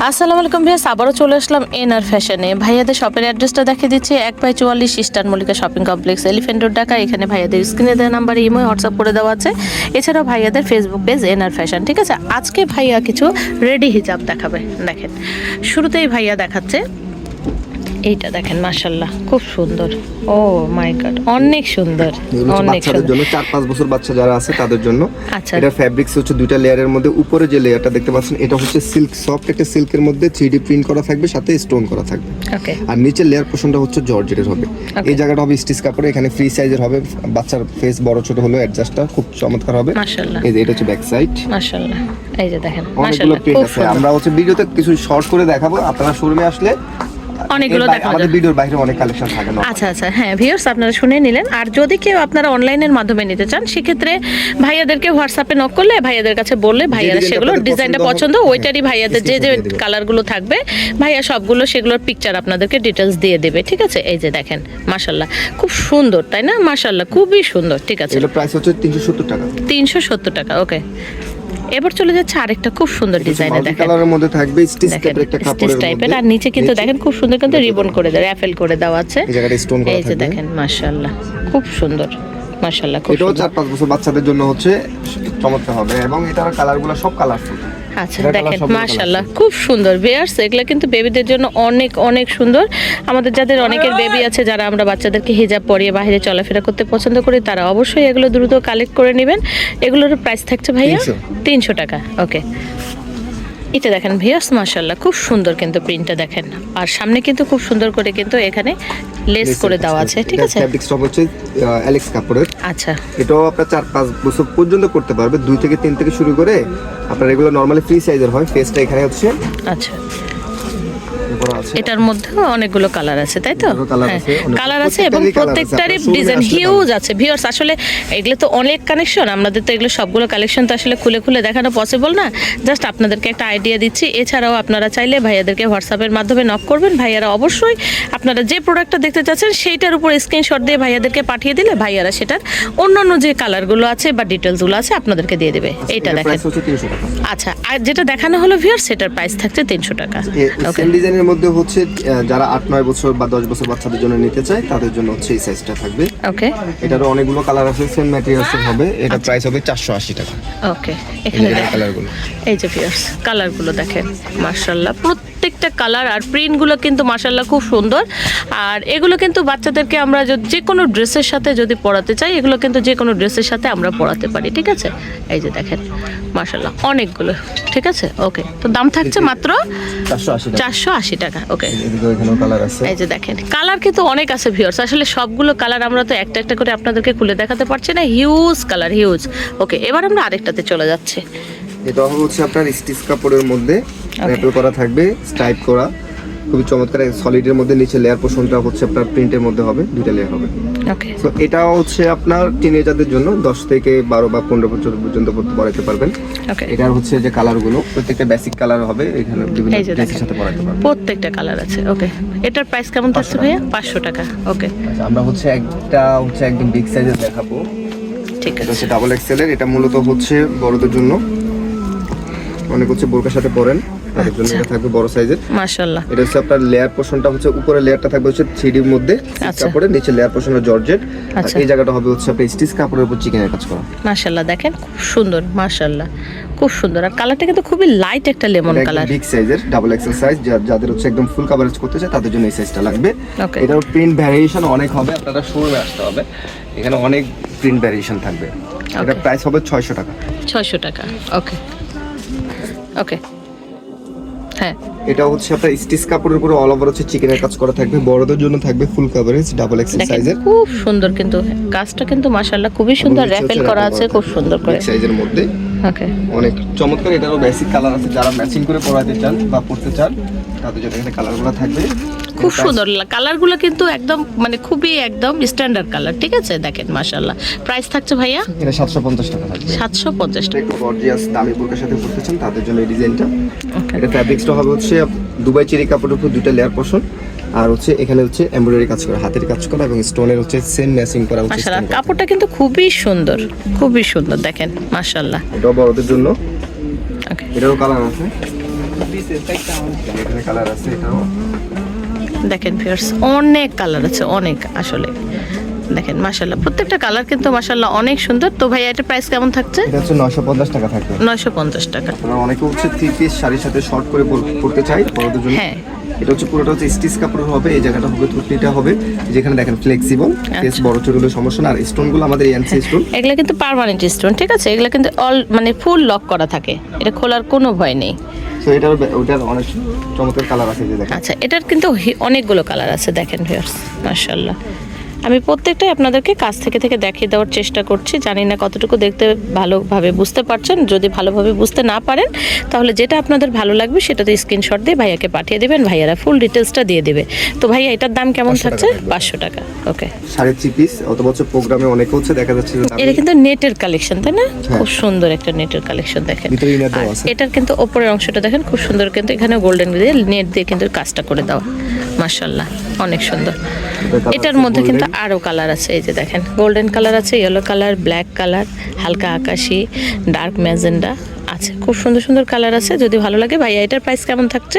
আসসালামু আলাইকুম ভাইয়া, আবারও চলে আসলাম এনআর ফ্যাশনে। ভাইয়াদের শপের অ্যাড্রেসটা দেখিয়ে দিচ্ছি 1/44 eastern Mallika shopping complex, elephant road, Dhaka. এখানে ভাইয়াদের স্ক্রিনে দেওয়া নাম্বারে ইমো হোয়াটসঅ্যাপ করে দেওয়া আছে। এছাড়াও ভাইয়াদের ফেসবুক পেজ এনআর ফ্যাশন। ঠিক আছে, আজকে ভাইয়া কিছু রেডি হিজাব দেখাবে। দেখেন, শুরুতেই ভাইয়া দেখাচ্ছে এইটা, দেখেন মাশাআল্লাহ খুব সুন্দর। ও মাই গড, অনেক সুন্দর, অনেক বাচ্চাদের জন্য 4-5 বছর বাচ্চা যারা আছে তাদের জন্য। আচ্ছা, এটা ফ্যাব্রিক্স হচ্ছে দুইটা লেয়ারের মধ্যে। উপরে যে লেয়ারটা দেখতে পাচ্ছেন এটা হচ্ছে সিল্ক, সফট একটা সিল্কের মধ্যে 3D প্রিন্ট করা থাকবে, সাথে স্টোন করা থাকবে। ওকে। আর নিচের লেয়ার পোর্শনটা হচ্ছে জর্জেটের হবে। এই জায়গাটা হবে স্টিচ কাপড়ে, এখানে ফ্রি সাইজের হবে। বাচ্চার ফেস বড় ছোট হলো অ্যাডজাস্টটা খুব চমৎকার হবে। মাশাআল্লাহ, এই যে এটা হচ্ছে ব্যাক সাইড। মাশাআল্লাহ, এই যে দেখেন অনেকগুলো মাশাআল্লাহ প্রিন্ট খুব আছে। সুন্দর। আমরা হচ্ছে ভিডিওতে কিছু শর্ট করে দেখাবো, আপনারা শোরুমে আসলে অনেকগুলো দেখানো আমাদের যাবে। ভিডিওর বাইরে অনেক কালেকশন থাকে না। আচ্ছা আচ্ছা, হ্যাঁ ভিউয়ার্স, আপনারা শুনে নিলেন। আর যদি কেউ আপনারা অনলাইনের মাধ্যমে নিতে চান, সেক্ষেত্রে ভাইয়াদেরকে হোয়াটসঅ্যাপে নক করলে, ভাইয়াদের কাছে বললে ভাইয়ারা সেগুলো ডিজাইনটা পছন্দ ওইটারই ভাইয়াদের যে যে কালারগুলো থাকবে, ভাইয়া সবগুলো সেগুলোর পিকচার আপনাদেরকে ডিটেলস দিয়ে দেবে। ঠিক আছে, এই যে দেখেন মাশাআল্লাহ খুব সুন্দর, তাই না? মাশাআল্লাহ খুবই সুন্দর। ঠিক আছে, এর প্রাইস হচ্ছে 370 টাকা। 370 টাকা। ওকে, এবার চলে যাচ্ছে আরেকটা খুব সুন্দর ডিজাইনে। দেখেন কালারের মধ্যে থাকবে স্টিচ টাইপের একটা কাপড়ের মধ্যে, টাইপের। আর নিচে কিন্তু দেখেন খুব সুন্দর কিন্তু রিবন করে দেওয়া, র্যাফেল করে দেওয়া আছে। এই জায়গাটা স্টোন করা এই যে থাকবে। দেখেন মাশাআল্লাহ খুব সুন্দর, মাশাআল্লাহ খুব এটাও সুন্দর। 4-5 বছর বাচ্চাদের জন্য হচ্ছে চমৎকার হবে, এবং এটার কালারগুলো সব কালারফুল। আচ্ছা দেখেন মাশাআল্লাহ খুব সুন্দর। ভিউয়ার্স, এগুলো কিন্তু বেবিদের জন্য অনেক অনেক সুন্দর। আমাদের যাদের অনেকের বেবি আছে, যারা আমরা বাচ্চাদেরকে হিজাব পরিয়ে বাইরে চলাফেরা করতে পছন্দ করি, তারা অবশ্যই এগুলো দ্রুত কালেক্ট করে নেবেন। এগুলোর প্রাইস থাকছে ভাইয়া 300 টাকা। ওকে, এটা দেখেন ভিউয়ার্স মাশাআল্লাহ খুব সুন্দর কিন্তু প্রিন্টটা দেখেন। আর সামনে কিন্তু খুব সুন্দর করে কিন্তু এখানে লেস করে দেওয়া আছে। ঠিক আছে, ফ্যাব্রিক স্টক হচ্ছে অ্যালেক্স কাপড়ের। আচ্ছা, এটাও আপনার 4-5 বছর পর্যন্ত করতে পারবে। 2 থেকে 3 থেকে শুরু করে আপনার এগুলো নরমালি ফ্রি সাইজের হয়। ফেসটা এখানে হচ্ছে আচ্ছা, করা আছে। এটার মধ্যে অনেকগুলো কালার আছে, তাই তো? হ্যাঁ, কালার আছে এবং প্রত্যেকটারই colour আছে। প্রত্যেকটারই আপনার ডিজাইন showroom-এ হিউজ আছে। ভিউয়ার্স, আসলে এগুলো তো অনেক কালেকশন, আমাদের তো এগুলো সবগুলো কালেকশন তো আসলে খুলে খুলে দেখানো পসিবল না। জাস্ট আপনাদেরকে একটা আইডিয়া দিচ্ছি। এছাড়াও আপনারা চাইলে ভাইয়াদেরকে হোয়াটসঅ্যাপের মাধ্যমে নক করবেন। ভাইয়ারা অবশ্যই আপনারা যে প্রোডাক্টটা দেখতে চাচ্ছেন সেইটার উপর স্ক্রিনশট দিয়ে ভাইয়াদেরকে পাঠিয়ে দিলে ভাইয়ারা সেটার অন্যান্য যে কালারগুলো আছে বা ডিটেলসগুলো আছে আপনাদেরকে দিয়ে দেবে। এইটা দেখেন। প্রাইস হচ্ছে 300 টাকা। আচ্ছা, আর যেটা দেখানো হলো ভিউয়ার্স, সেটার প্রাইস থাকছে 300 টাকা। ওকে, সেম ডিজাইনের মধ্যে হচ্ছে যারা 8-9 বছর বা 10 বছর বাচ্চাদের জন্য নিতে চায়, তাদের জন্য হচ্ছে এই সাইজটা থাকবে। ওকে, এটারও অনেকগুলো কালার আছে, সেম ম্যাটেরিয়ালসের হবে। এটা প্রাইস হবে 480 টাকা। ওকে, এখানে দেখেন কালারগুলো, এই যে ভিউয়ার্স কালারগুলো দেখেন মাশাআল্লাহ, প্রত্যেকটা কালার আর প্রিন্টগুলো কিন্তু মাশাআল্লাহ খুব সুন্দর। আর এগুলো কিন্তু বাচ্চাদেরকে আমরা যে কোনো ড্রেসের সাথে যদি পরাতে চাই, এগুলো কিন্তু যে কোনো ড্রেসের সাথে আমরা পরাতে পারি। ঠিক আছে, এই যে দেখেন মাশাআল্লাহ অনেকগুলো। ঠিক আছে, ওকে, তো দাম থাকছে মাত্র 480 টাকা। ওকে, এখানেও কালার আছে। এই যে দেখেন কালার কিন্তু অনেক আছে ভিউয়ার্স। আসলে সবগুলো কালার আমরা তো একটা একটা করে আপনাদেরকে খুলে দেখাতে পারছি না, হিউজ কালার, হিউজ। ওকে, এবার আমরা আরেকটাতে চলে যাচ্ছি। এটা হচ্ছে আপনার স্টিচ কাপড়ের মধ্যে র্যাপেল করা থাকবে, স্টাইপ করা, খুবই চমৎকার। সলিডের মধ্যে নিচে লেয়ার পোর্শনটা হচ্ছে আপনার প্রিন্টের মধ্যে হবে, দুইটা লেয়ার হবে। ওকে, তো এটা হচ্ছে আপনার টিনেজারদের জন্য 10 থেকে 12 বা 15 বছর পর্যন্ত পরাতে পারবেন। ওকে, এটার হচ্ছে যে কালারগুলো প্রত্যেকটা বেসিক কালার হবে, এখানে বিভিন্ন এই যে ড্রেসের দেখেন সাথে পরাতে পারবেন। প্রত্যেকটা কালার আছে। ওকে, এটার প্রাইস কেমন থাকছে ভাইয়া? 500 টাকা। ওকে, আচ্ছা, আমরা হচ্ছে একদম বিগ সাইজের দেখাবো। ঠিক এটা আছে, হচ্ছে ডাবল এক্সেল এর। এটা মূলত হচ্ছে বড়দের জন্য, অনেক হচ্ছে বোরকার সাথে পরেন তাদের জন্য এটা থাকবে বড় সাইজের। মাশাআল্লাহ। এটা হচ্ছে আপনার লেয়ার পোর্শনটা হচ্ছে উপরে লেয়ারটা থাকবে হচ্ছে 3D এর মধ্যে আচ্ছা। কাপড়ের, নিচে লেয়ার পোর্শনটা জর্জেট। আর আচ্ছা। এই জায়গাটা হবে হচ্ছে আপনার স্টিচ কাপড়ের উপর চিকেনের কাজ করা। মাশাআল্লাহ দেখেন খুব সুন্দর, মাশাআল্লাহ খুব সুন্দর। আর কালারটা কিন্তু খুবই লাইট একটা লেমন কালার। বিগ সাইজের ডাবল এক্সেল সাইজ, যাদের হচ্ছে একদম ফুল কভারেজ করতে চায় তাদের জন্য এই সাইজটা লাগবে। ওকে, এটার প্রিন্ট ভ্যারিয়েশন অনেক হবে, আপনারা শোরুমে আসতে হবে, এখানে অনেক প্রিন্ট ভ্যারিয়েশন থাকবে। এটা প্রাইস হবে 600 টাকা। 600 টাকা। ওকে, ওকে, হ্যাঁ, এটা হচ্ছে আপনার স্টিচ কাপড়ের উপরে অল ওভার হচ্ছে চিকেনের কাজ করা থাকবে। বড়দের জন্য থাকবে ফুল কভারেজ ডাবল এক্সেল দেখেন সাইজের। খুব সুন্দর কিন্তু কাজটা কিন্তু মাশাআল্লাহ খুবই সুন্দর, র্যাপেল করা আছে খুব সুন্দর করে সাইজের মধ্যে ওকে, অনেক চমৎকার। এটারও বেসিক কালার আছে, যারা ম্যাচিং করে পরাতে চান বা পরতে চান তাদের জন্য এখানে কালারগুলো থাকবে। খুব সুন্দর কালারগুলো কিন্তু একদম মানে খুবই একদম স্ট্যান্ডার্ড কালার। ঠিক আছে, দেখেন মাশাআল্লাহ। প্রাইস থাকছে ভাইয়া এটা 750 টাকা থাকবে। 750 টাকা। একটু গর্জিয়াস দামি বোরকার সাথে পরতে চান তাদের জন্য এই ডিজাইনটা। এটা ফ্যাব্রিক্সটা হবে হচ্ছে দুবাই চেরি কাপড়ের উপর দুইটা লেয়ার পোর্শন, আর হচ্ছে এখানে হচ্ছে এমব্রয়ডারি কাজ করা, হাতের কাজ করা এবং স্টোনের হচ্ছে সেম ম্যাচিং করা হচ্ছে। মাশাআল্লাহ কাপড়টা কিন্তু খুবই সুন্দর, খুবই সুন্দর দেখেন মাশাআল্লাহ। এটা বড়দের জন্য। ওকে, এটারও কালার আছে। এখানে কালার আছে এটাও। দেখেন ভিউয়ার্স, অনেক কালার আছে, অনেক আসলে। দেখেন মাশাআল্লাহ, প্রত্যেকটা কালার কিন্তু মাশাআল্লাহ অনেক সুন্দর। তো ভাই এটার প্রাইস কেমন থাকছে? এটা হচ্ছে 950 টাকা থাকবে। 950 টাকা। আমরা অনেকে হচ্ছে 3 পিস শাড়ির সাথে শর্ট করে পরতে চাই বড়দের জন্য। হ্যাঁ। এটা হচ্ছে পুরোটা হচ্ছে স্টিচ কাপড় হবে, এই জায়গাটা হবে থুতনিটা হবে, যেখানে দেখেন ফ্লেক্সিবল, ফেস বড় ছোট হলে সমস্যা না। আর স্টোনগুলো আমাদের এনসি স্টোন। এগুলা কিন্তু পার্মানেন্ট স্টোন, ঠিক আছে? এগুলা কিন্তু মানে ফুল লক করা থাকে, এটা খোলার কোনো ভয় নেই। তো ওটার অনেক চমৎকার কালার আছে যে দেখেন। আচ্ছা, এটার কিন্তু অনেকগুলো কালার আছে, দেখেন ভিউয়ার্স মাশাআল্লাহ। আমি প্রত্যেকটাই আপনাদেরকে কাছ থেকে দেখিয়ে দেওয়ার চেষ্টা করছি। জানি না কতটুকু দেখতে ভালোভাবে বুঝতে পারছেন। যদি ভালোভাবে বুঝতে না পারেন তাহলে যেটা আপনাদের ভালো লাগবে সেটাতে স্ক্রিনশট দিয়ে ভাইয়াকে পাঠিয়ে দেবেন, ভাইয়ারা ফুল ডিটেলসটা দিয়ে দেবে। তো ভাইয়া এটার দাম কেমন 500 থাকছে? টাকা থাকবে। 500 টাকা। ওকে। 3.5 পিস অত বছর প্রোগ্রামে অনেকে হচ্ছে দেখা যাচ্ছে যে এটা কিন্তু নেটের কালেকশন, তাই না? খুব সুন্দর একটা নেটের কালেকশন দেখেন। ভিতরে ইনার দাও আর আছে। এটার কিন্তু উপরের অংশটা দেখেন খুব সুন্দর, কিন্তু এখানে গোল্ডেন দিয়ে নেট দিয়ে কিন্তু কাজটা করে দাও, মাশাআল্লাহ অনেক সুন্দর। এটার মধ্যে কিন্তু আরো কালার আছে, এই যে দেখেন গোল্ডেন কালার আছে, ইয়েলো কালার, ব্ল্যাক কালার, হালকা আকাশি, ডার্ক ম্যাজেন্ডা আছে, খুব সুন্দর সুন্দর কালার আছে। যদি ভালো লাগে ভাইয়া এটার প্রাইস কেমন থাকছে?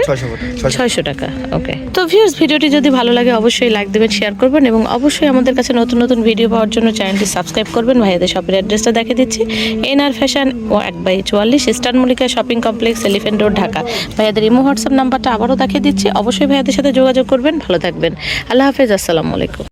600 টাকা। ওকে। তো ভিউয়ার্স, ভিডিওটি যদি ভালো লাগে অবশ্যই লাইক দেবেন, শেয়ার করবেন এবং অবশ্যই আমাদের কাছে নতুন নতুন ভিডিও পাওয়ার জন্য চ্যানেলটি সাবস্ক্রাইব করবেন। ভাইয়াদের শপের অ্যাড্রেসটা দেখে দিচ্ছি, NR fashion 1/44 eastern Mallika shopping complex, elephant road, Dhaka. ভাইয়াদের ইমো হোয়াটসঅ্যাপ নাম্বারটা আবারও দেখিয়ে দিচ্ছি, অবশ্যই ভাইয়াদের সাথে যোগাযোগ করবেন। ভালো থাকবেন, আল্লাহ হাফেজ, আসসালামু আলাইকুম।